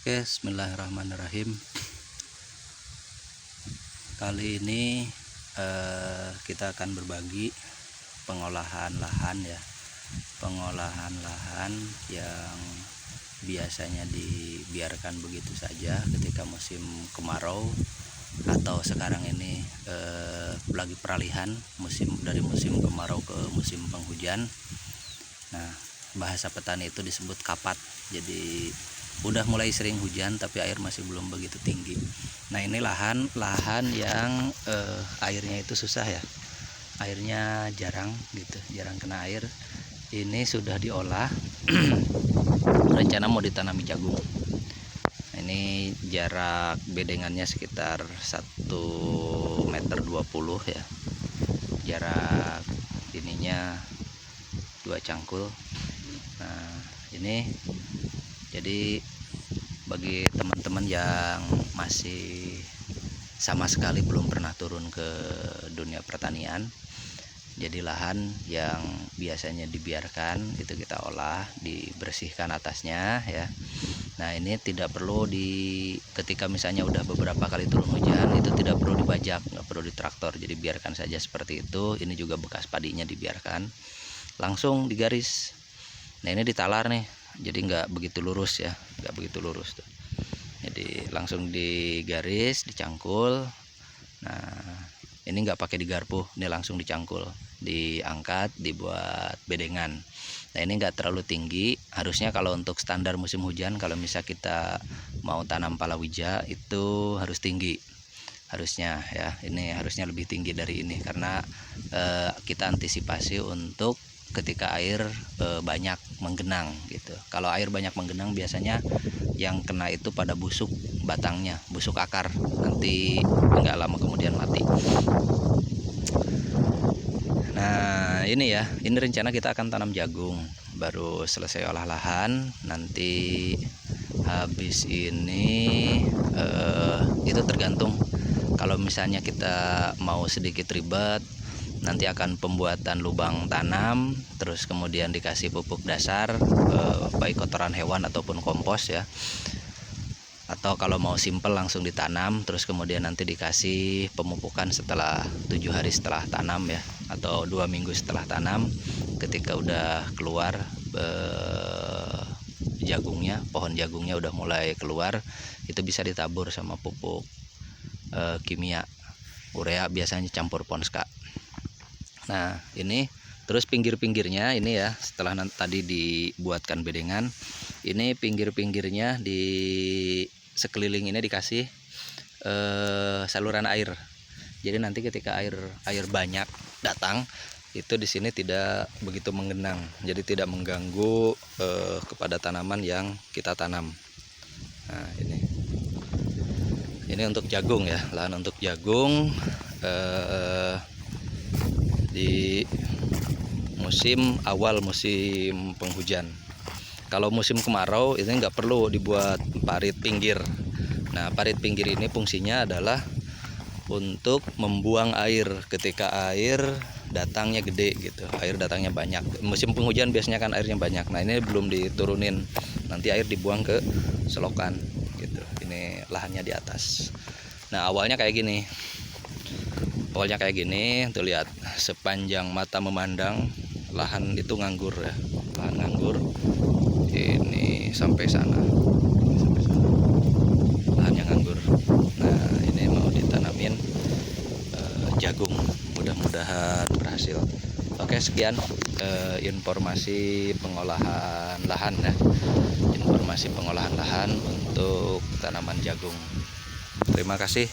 Oke, bismillahirrahmanirrahim. Kali ini kita akan berbagi pengolahan lahan ya. Pengolahan lahan yang biasanya dibiarkan begitu saja ketika musim kemarau, atau sekarang ini lagi peralihan dari musim kemarau ke musim penghujan. Nah, bahasa petani itu disebut kapat. Jadi udah mulai sering hujan tapi air masih belum begitu tinggi. Nah, ini lahan yang airnya itu susah ya, airnya jarang gitu, jarang kena air. Ini sudah diolah rencana mau ditanami jagung. Nah, ini jarak bedengannya sekitar 1,20 meter ya, jarak ininya 2 cangkul. Nah, ini jadi bagi teman-teman yang masih sama sekali belum pernah turun ke dunia pertanian, jadi lahan yang biasanya dibiarkan itu kita olah, dibersihkan atasnya ya. Nah, ini tidak perlu ketika misalnya udah beberapa kali turun hujan, itu tidak perlu dibajak, nggak perlu ditraktor, jadi biarkan saja seperti itu. Ini juga bekas padinya dibiarkan, langsung digaris. Nah, ini ditalar nih, jadi nggak begitu lurus ya, nggak begitu lurus tuh. Jadi langsung digaris, dicangkul. Nah, ini nggak pakai digarpu, ini langsung dicangkul, diangkat, dibuat bedengan. Nah, ini nggak terlalu tinggi. Harusnya kalau untuk standar musim hujan, kalau misal kita mau tanam palawija itu harus tinggi, harusnya ya. Ini harusnya lebih tinggi dari ini karena kita antisipasi untuk ketika air banyak menggenang gitu. Kalau air banyak menggenang biasanya yang kena itu pada busuk batangnya, busuk akar, nanti nggak lama kemudian mati. Nah, ini ya, ini rencana kita akan tanam jagung. Baru selesai olah lahan, nanti habis ini itu tergantung. Kalau misalnya kita mau sedikit ribet, nanti akan pembuatan lubang tanam, terus kemudian dikasih pupuk dasar, baik kotoran hewan ataupun kompos ya. Atau kalau mau simple langsung ditanam, terus kemudian nanti dikasih pemupukan setelah 7 hari setelah tanam ya, atau 2 minggu setelah tanam. Ketika udah keluar jagungnya, pohon jagungnya udah mulai keluar, itu bisa ditabur sama pupuk kimia, urea biasanya campur Ponska. Nah, ini terus pinggir-pinggirnya ini ya, setelah tadi dibuatkan bedengan, ini pinggir-pinggirnya di sekeliling ini dikasih saluran air. Jadi nanti ketika air banyak datang, itu di sini tidak begitu menggenang, jadi tidak mengganggu kepada tanaman yang kita tanam. Nah, ini untuk jagung ya, lahan untuk jagung di awal musim penghujan. Kalau musim kemarau ini nggak perlu dibuat parit pinggir. Nah, parit pinggir ini fungsinya adalah untuk membuang air ketika air datangnya gede gitu, air datangnya banyak. Musim penghujan biasanya kan airnya banyak. Nah, ini belum diturunin, nanti air dibuang ke selokan gitu. Ini lahannya di atas. Nah, awalnya kayak gini. Tuh lihat, sepanjang mata memandang lahan itu nganggur ya, lahan nganggur. Ini sampai sana, lahan yang nganggur. Nah, ini mau ditanamin jagung, mudah-mudahan berhasil. Oke, sekian informasi pengolahan lahan ya, informasi pengolahan lahan untuk tanaman jagung. Terima kasih.